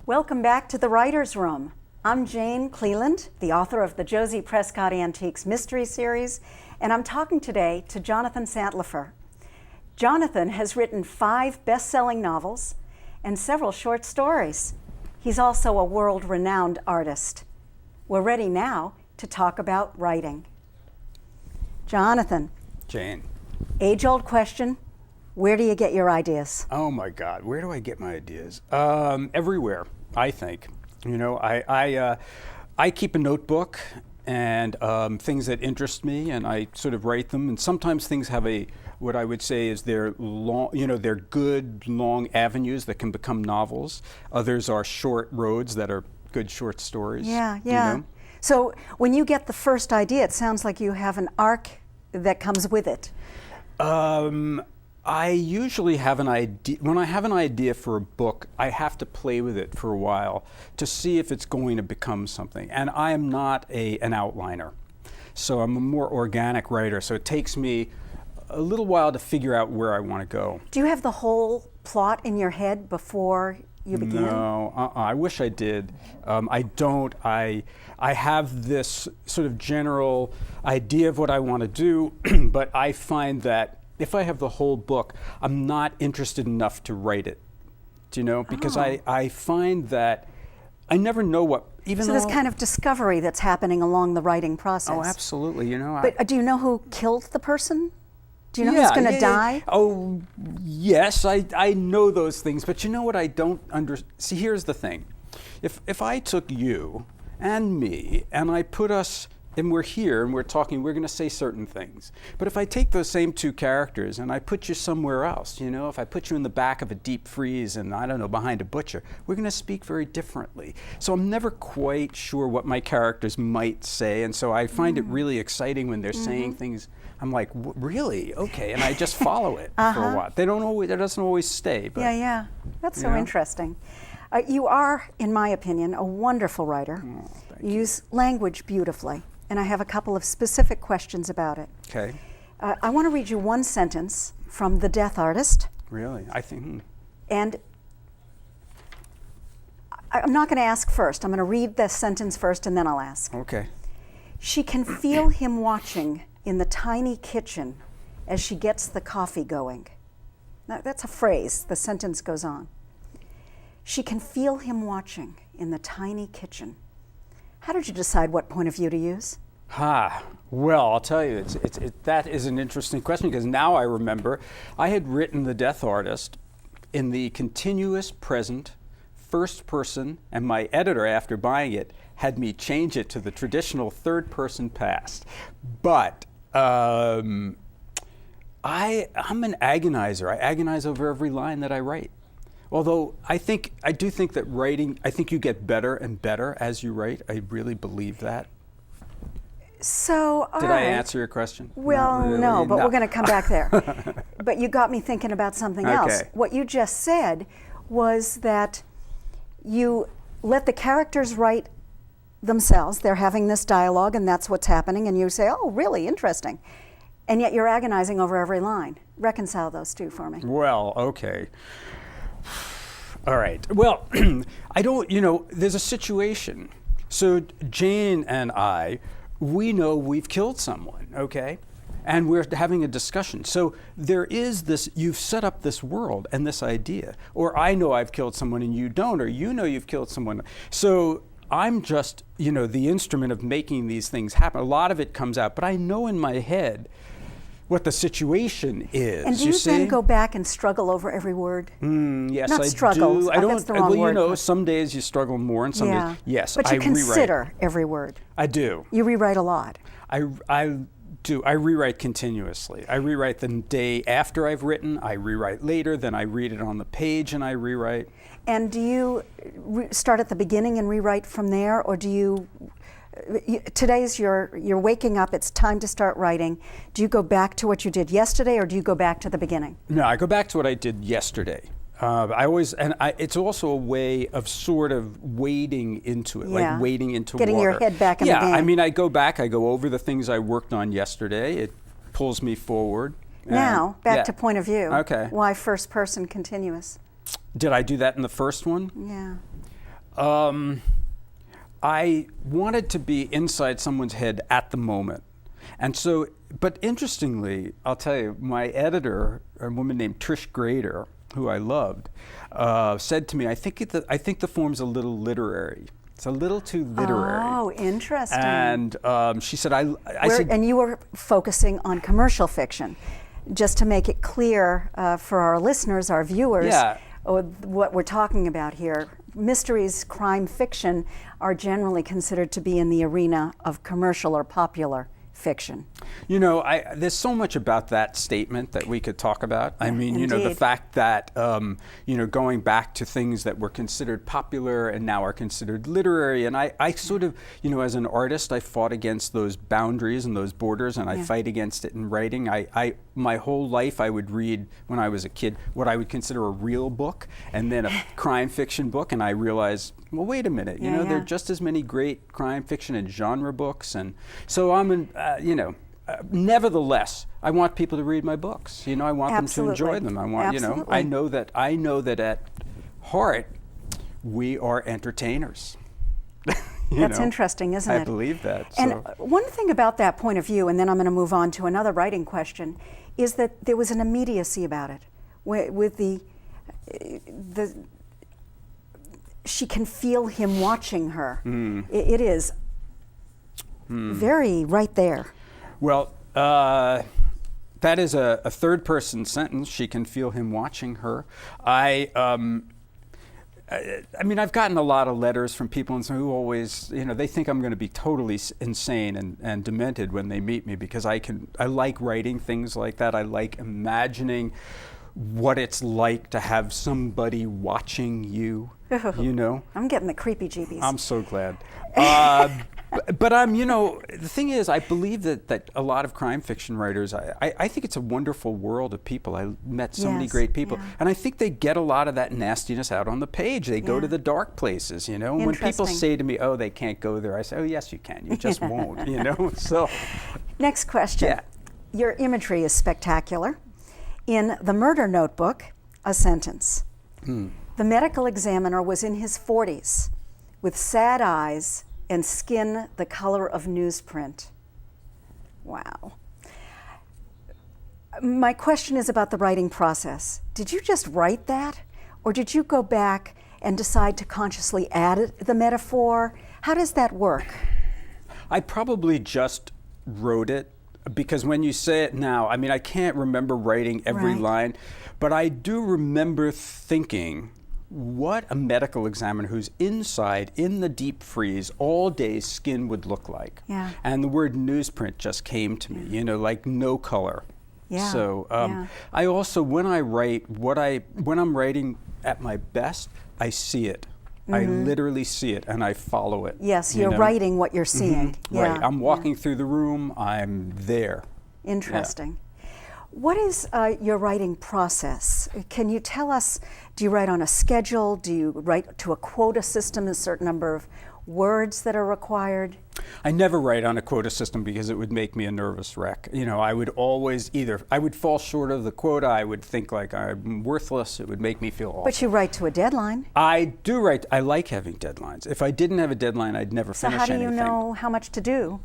Welcome back to the Writer's Room. I'm Jane Cleland, the author of the Josie Prescott Antiques Mystery Series, and I'm talking today to Jonathan Santlofer. Jonathan has written 5 best-selling novels and several short stories. He's also a world-renowned artist. We're ready now to talk about writing. Jonathan. Jane. Age-old question, where do you get your ideas? Oh my God, where do I get my ideas? Everywhere, I think. You know, I keep a notebook and things that interest me, and I sort of write them. And sometimes things have what I would say is they're long, they're good long avenues that can become novels. Others are short roads that are good short stories. Yeah. So when you get the first idea, it sounds like you have an arc that comes with it. I usually have an idea. When I have an idea for a book, I have to play with it for a while to see if it's going to become something. And I am not an outliner. So I'm a more organic writer. So it takes me a little while to figure out where I want to go. Do you have the whole plot in your head before you begin? No, I wish I did. I don't. I have this sort of general idea of what I want to do, but I find that if I have the whole book, I'm not interested enough to write it, because I find that I never know what, even so though... there's kind of discovery that's happening along the writing process. Oh, absolutely, But do you know who killed the person? Do you know who's going to die? Oh, yes, I know those things, but you know what I don't see, here's the thing. If I took you and me and I put us, and we're here and we're talking, we're going to say certain things. But if I take those same 2 characters and I put you somewhere else, if I put you in the back of a deep freeze and, I don't know, behind a butcher, we're going to speak very differently. So I'm never quite sure what my characters might say, and so I find it really exciting when they're saying things. I'm like, really? Okay, and I just follow it for a while. It doesn't always stay. But, yeah. That's so interesting. You are, in my opinion, a wonderful writer. Oh, thank you use language beautifully, and I have a couple of specific questions about it. Okay. I want to read you one sentence from The Death Artist. Really? I think. And I'm not going to ask first. I'm going to read the sentence first, and then I'll ask. Okay. She can feel him watching in the tiny kitchen as she gets the coffee going. Now, that's a phrase. The sentence goes on. She can feel him watching in the tiny kitchen. How did you decide what point of view to use? Well, I'll tell you, that is an interesting question, because now I remember I had written The Death Artist in the continuous present, first person, and my editor, after buying it, had me change it to the traditional third person past. But I'm an agonizer. I agonize over every line that I write. Although I do think that writing, I think you get better and better as you write. I really believe that. So, Did I answer your question? Well, no, but we're going to come back there. But you got me thinking about something else. What you just said was that you let the characters write themselves. They're having this dialogue, and that's what's happening, and you say, oh, really interesting. And yet you're agonizing over every line. Reconcile those 2 for me. Well, okay. All right. Well, I don't, there's a situation. So Jane and I, we know we've killed someone, okay? And we're having a discussion. So there is this, you've set up this world and this idea. Or I know I've killed someone and you don't, or you know you've killed someone. So I'm just, the instrument of making these things happen. A lot of it comes out, but I know in my head what the situation is. And do you then go back and struggle over every word? Yes, Not I struggle. do. I don't. That's the wrong word. Some days you struggle more, and some days, yes, but you I consider rewrite. every word. I do. You rewrite a lot. I do. I rewrite continuously. I rewrite the day after I've written. I rewrite later. Then I read it on the page and I rewrite. And do you start at the beginning and rewrite from there, or do you? Today's you're waking up. It's time to start writing. Do you go back to what you did yesterday, or do you go back to the beginning? No, I go back to what I did yesterday. It's also a way of sort of wading into it, like wading into getting water. Your head back in the game. Yeah, I mean, I go over the things I worked on yesterday. It pulls me forward. Now, back to point of view. Okay. Why first person continuous? Did I do that in the first one? Yeah. I wanted to be inside someone's head at the moment. And so, but interestingly, I'll tell you, my editor, a woman named Trish Grader, who I loved, said to me, I think the form's a little literary. It's a little too literary. Oh, interesting. And she said, I said, and you were focusing on commercial fiction. Just to make it clear for our listeners, our viewers, what we're talking about here, mysteries, crime fiction are generally considered to be in the arena of commercial or popular fiction. You know, there's so much about that statement that we could talk about. I mean, you know, the fact that, you know, going back to things that were considered popular and now are considered literary. And I sort of, you know, as an artist, I fought against those boundaries and those borders, and I fight against it in writing. My whole life I would read, when I was a kid, what I would consider a real book and then a crime fiction book. And I realized, well, wait a minute, you know, there are just as many great crime fiction and genre books. And so you know, nevertheless, I want people to read my books. You know, I want them to enjoy them. I want, you know, I know that at heart, we are entertainers. That's interesting, isn't it? I believe that. And one thing about that point of view, and then I'm going to move on to another writing question, is that there was an immediacy about it. With she can feel him watching her. It is very right there. Well, that is a third-person sentence. She can feel him watching her. I mean, I've gotten a lot of letters from people who always, you know, they think I'm going to be totally insane and demented when they meet me, because I like writing things like that. I like imagining what it's like to have somebody watching you, you know. I'm getting the creepy jeebies. I'm so glad. But you know, the thing is, I believe that a lot of crime fiction writers, I think it's a wonderful world of people. I met so many great people. And I think they get a lot of that nastiness out on the page. They go to the dark places, you know. When people say to me, oh, they can't go there, I say, oh, yes, you can. You just won't, you know. So, next question. Yeah. Your imagery is spectacular. In The Murder Notebook, a sentence. The medical examiner was in his 40s with sad eyes and skin the color of newsprint. Wow. My question is about the writing process. Did you just write that? Or did you go back and decide to consciously add the metaphor? How does that work? I probably just wrote it, because when you say it now, I mean, I can't remember writing every line, but I do remember thinking, what a medical examiner who's inside in the deep freeze all day skin would look like. And the word newsprint just came to me, you know, like no color. So I also, when I write, when I'm writing at my best, I see it. I literally see it and I follow it. Yes, you're writing what you're seeing. Right, I'm walking through the room, I'm there. Interesting. What is your writing process? Can you tell us, do you write on a schedule? Do you write to a quota system, a certain number of words that are required? I never write on a quota system because it would make me a nervous wreck. You know, I would always I would fall short of the quota, I would think like I'm worthless, it would make me feel awful. But you write to a deadline. I do write, I like having deadlines. If I didn't have a deadline, I'd never finish anything. So how do you know how much to do?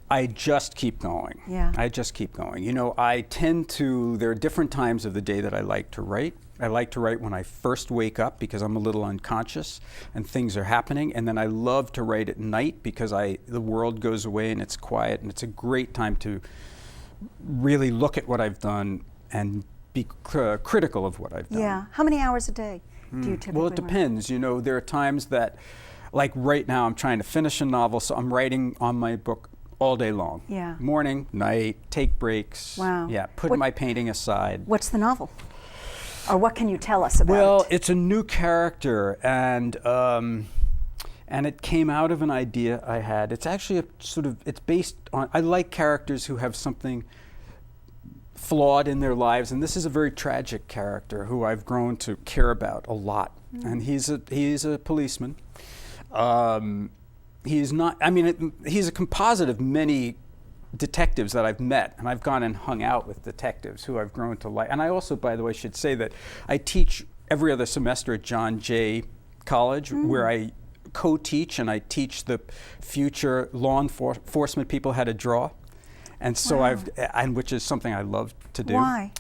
I just keep going. I just keep going. You know, there are different times of the day that I like to write. I like to write when I first wake up because I'm a little unconscious and things are happening. And then I love to write at night because the world goes away and it's quiet, and it's a great time to really look at what I've done and be critical of what I've done. Yeah. How many hours a day do you typically Well, it depends. You know, there are times that, like right now, I'm trying to finish a novel, so I'm writing on my book all day long. Morning, night, take breaks. Put my painting aside. What's the novel? Or what can you tell us about it? Well, it's a new character, and it came out of an idea I had. It's actually it's based on, I like characters who have something flawed in their lives, and this is a very tragic character who I've grown to care about a lot. And he's a policeman. He's not, I mean, he's a composite of many detectives that I've met, and I've gone and hung out with detectives who I've grown to like. And I also, by the way, should say that I teach every other semester at John Jay college where I co-teach, and I teach the future law enforcement people how to draw. And so and which is something I love to do. Why?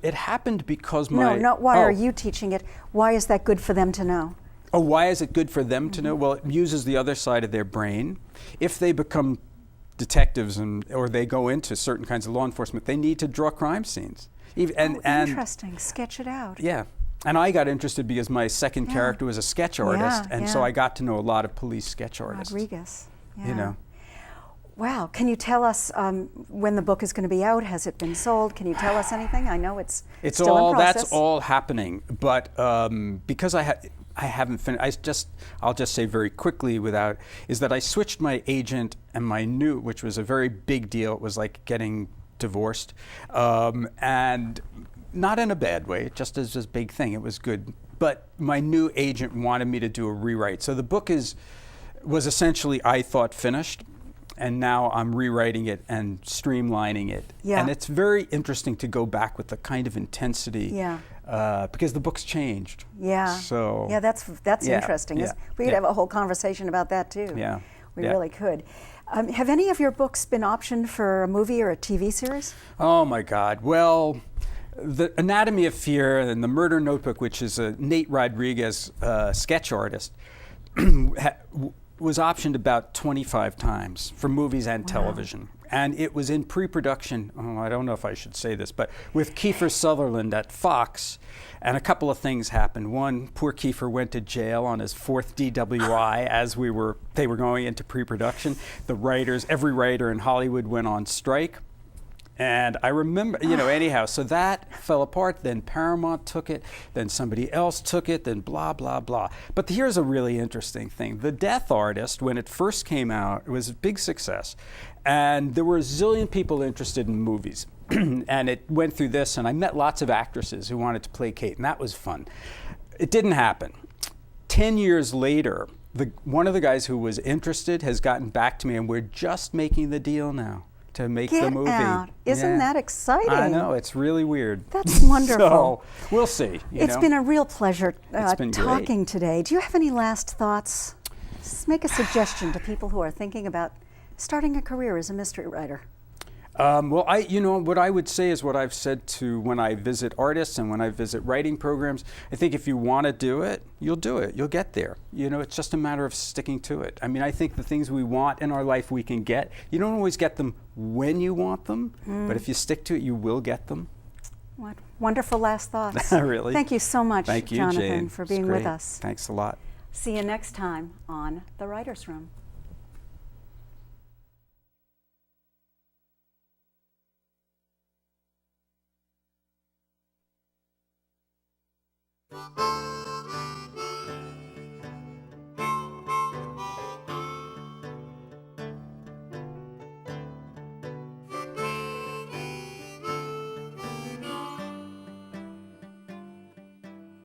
It happened because No, not why are you teaching it? Why is that good for them to know? Oh, why is it good for them to know? Well, it uses the other side of their brain. If they become detectives or they go into certain kinds of law enforcement, they need to draw crime scenes. Interesting. Sketch it out. Yeah. And I got interested because my second character was a sketch artist, and so I got to know a lot of police sketch artists. Rodriguez. Yeah. You know. Wow. Can you tell us when the book is going to be out? Has it been sold? Can you tell us anything? I know it's still in process. That's all happening, but because I haven't finished. I'll just say very quickly is that I switched my agent, and which was a very big deal. It was like getting divorced, and not in a bad way, just as a big thing. It was good. But my new agent wanted me to do a rewrite. So the book was essentially, I thought, finished. And now I'm rewriting it and streamlining it. Yeah. And it's very interesting to go back with the kind of intensity. Yeah. Because the book's changed. Yeah. So. Yeah, that's interesting. Yeah. We could have a whole conversation about that too. Yeah. We really could. Have any of your books been optioned for a movie or a TV series? Oh my God. Well, The Anatomy of Fear and The Murder Notebook, which is a Nate Rodriguez sketch artist, was optioned about 25 times for movies and television. And it was in pre-production, I don't know if I should say this, but with Kiefer Sutherland at Fox, and a couple of things happened. One, poor Kiefer went to jail on his 4th DWI as they were going into pre-production. Every writer in Hollywood went on strike. And I remember, anyhow, so that fell apart. Then Paramount took it, then somebody else took it, then blah, blah, blah. But here's a really interesting thing. The Death Artist, when it first came out, it was a big success. And there were a zillion people interested in movies. And it went through this, and I met lots of actresses who wanted to play Kate, and that was fun. It didn't happen. 10 years later, one of the guys who was interested has gotten back to me, and we're just making the deal now to make the movie. Get out. Isn't that exciting? I know, it's really weird. That's wonderful. So, we'll see. It's been a real pleasure been talking today. Do you have any last thoughts? Just make a suggestion to people who are thinking about starting a career as a mystery writer. Well, what I would say is what I've said to when I visit artists and when I visit writing programs. I think if you want to do it, you'll do it. You'll get there. It's just a matter of sticking to it. I mean, I think the things we want in our life we can get. You don't always get them when you want them, but if you stick to it, you will get them. What wonderful last thoughts. Really? Thank you so much, Thank you, Jonathan, Jane. for being with us. Thanks a lot. See you next time on The Writer's Room.